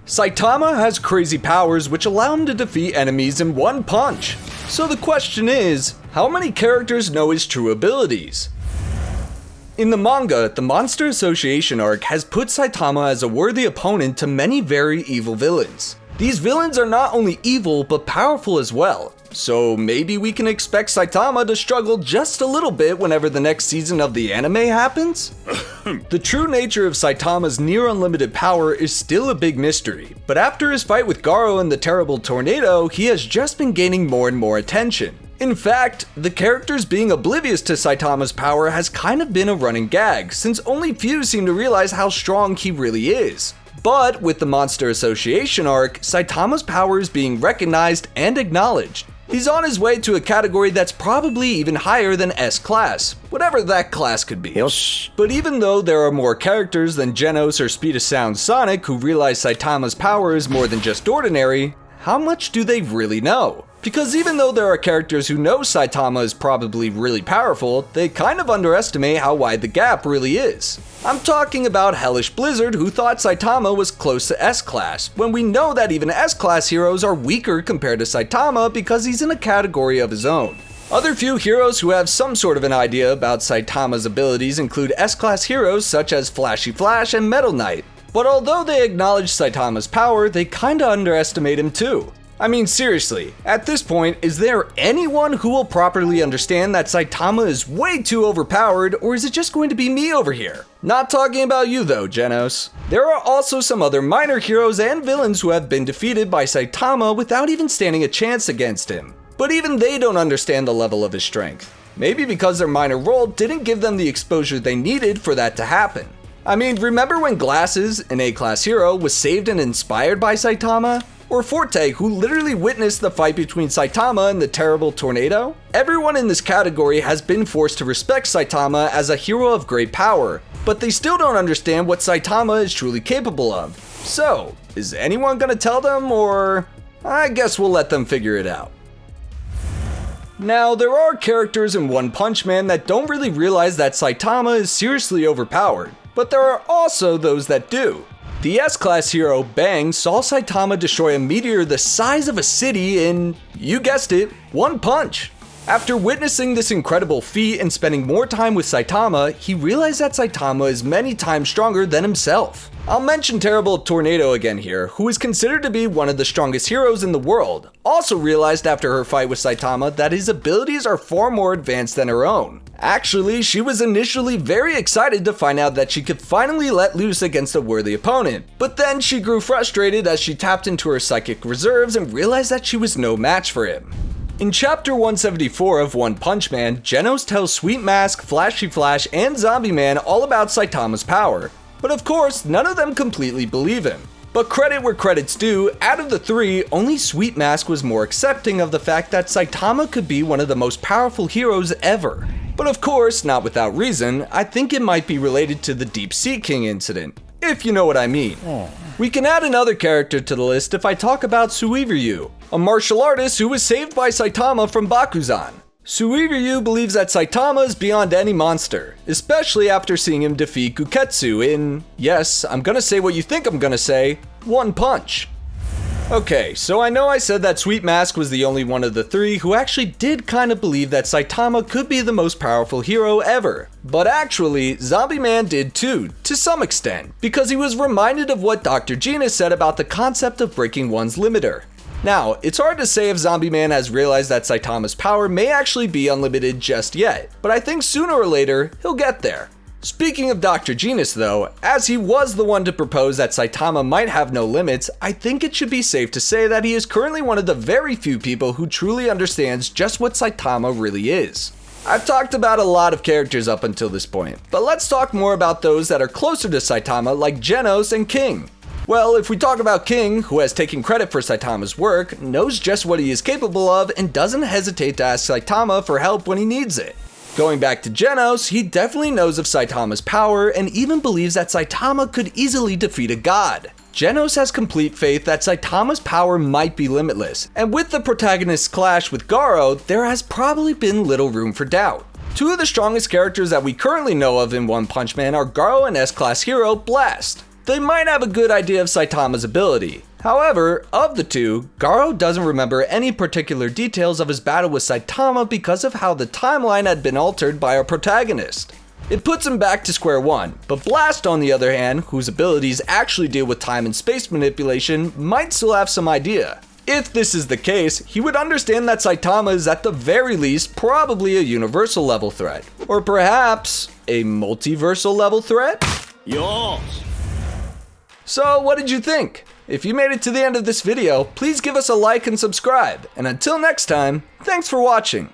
Saitama has crazy powers which allow him to defeat enemies in one punch. So the question is, how many characters know his true abilities? In the manga, the Monster Association arc has put Saitama as a worthy opponent to many very evil villains. These villains are not only evil, but powerful as well. So maybe we can expect Saitama to struggle just a little bit whenever the next season of the anime happens? The true nature of Saitama's near unlimited power is still a big mystery, but after his fight with Garo in the terrible tornado, he has just been gaining more and more attention. In fact, the characters being oblivious to Saitama's power has kind of been a running gag, since only few seem to realize how strong he really is. But with the Monster Association arc, Saitama's power is being recognized and acknowledged. He's on his way to a category that's probably even higher than S-Class, whatever that class could be. Yosh. But even though there are more characters than Genos or Speed of Sound Sonic who realize Saitama's power is more than just ordinary, how much do they really know? Because even though there are characters who know Saitama is probably really powerful, they kind of underestimate how wide the gap really is. I'm talking about Hellish Blizzard, who thought Saitama was close to S-Class, when we know that even S-Class heroes are weaker compared to Saitama because he's in a category of his own. Other few heroes who have some sort of an idea about Saitama's abilities include S-Class heroes such as Flashy Flash and Metal Knight. But although they acknowledge Saitama's power, they kinda underestimate him too. I mean, seriously, at this point, is there anyone who will properly understand that Saitama is way too overpowered, or is it just going to be me over here? Not talking about you though, Genos. There are also some other minor heroes and villains who have been defeated by Saitama without even standing a chance against him. But even they don't understand the level of his strength. Maybe because their minor role didn't give them the exposure they needed for that to happen. I mean, remember when Glasses, an A-class hero, was saved and inspired by Saitama? Or Forte, who literally witnessed the fight between Saitama and the terrible tornado? Everyone in this category has been forced to respect Saitama as a hero of great power, but they still don't understand what Saitama is truly capable of. So, is anyone gonna tell them, or I guess we'll let them figure it out. Now, there are characters in One Punch Man that don't really realize that Saitama is seriously overpowered, but there are also those that do. The S-Class hero, Bang, saw Saitama destroy a meteor the size of a city in, you guessed it, one punch. After witnessing this incredible feat and spending more time with Saitama, he realized that Saitama is many times stronger than himself. I'll mention Terrible Tornado again here, who is considered to be one of the strongest heroes in the world, also realized after her fight with Saitama that his abilities are far more advanced than her own. Actually, she was initially very excited to find out that she could finally let loose against a worthy opponent, but then she grew frustrated as she tapped into her psychic reserves and realized that she was no match for him. In chapter 174 of One Punch Man, Genos tells Sweet Mask, Flashy Flash, and Zombie Man all about Saitama's power. But of course, none of them completely believe him. But credit where credit's due, out of the three, only Sweet Mask was more accepting of the fact that Saitama could be one of the most powerful heroes ever. But of course, not without reason, I think it might be related to the Deep Sea King incident, if you know what I mean. We can add another character to the list if I talk about Suiveryu, a martial artist who was saved by Saitama from Bakuzan. Suiveryu believes that Saitama is beyond any monster, especially after seeing him defeat Guketsu in, yes, I'm gonna say what you think I'm gonna say, one punch. Okay, so I know I said that Sweet Mask was the only one of the three who actually did kind of believe that Saitama could be the most powerful hero ever. But actually, Zombie Man did too, to some extent, because he was reminded of what Dr. Gina said about the concept of breaking one's limiter. Now, it's hard to say if Zombie Man has realized that Saitama's power may actually be unlimited just yet, but I think sooner or later, he'll get there. Speaking of Dr. Genius though, as he was the one to propose that Saitama might have no limits, I think it should be safe to say that he is currently one of the very few people who truly understands just what Saitama really is. I've talked about a lot of characters up until this point, but let's talk more about those that are closer to Saitama like Genos and King. Well, if we talk about King, who has taken credit for Saitama's work, knows just what he is capable of, and doesn't hesitate to ask Saitama for help when he needs it. Going back to Genos, he definitely knows of Saitama's power and even believes that Saitama could easily defeat a god. Genos has complete faith that Saitama's power might be limitless, and with the protagonist's clash with Garo, there has probably been little room for doubt. Two of the strongest characters that we currently know of in One Punch Man are Garo and S-Class hero Blast. they might have a good idea of Saitama's ability. However, of the two, Garo doesn't remember any particular details of his battle with Saitama because of how the timeline had been altered by our protagonist. It puts him back to square one, but Blast, on the other hand, whose abilities actually deal with time and space manipulation, might still have some idea. If this is the case, he would understand that Saitama is at the very least probably a universal level threat, or perhaps a multiversal level threat? Yosh! So what did you think? If you made it to the end of this video, please give us a like and subscribe, and until next time, thanks for watching.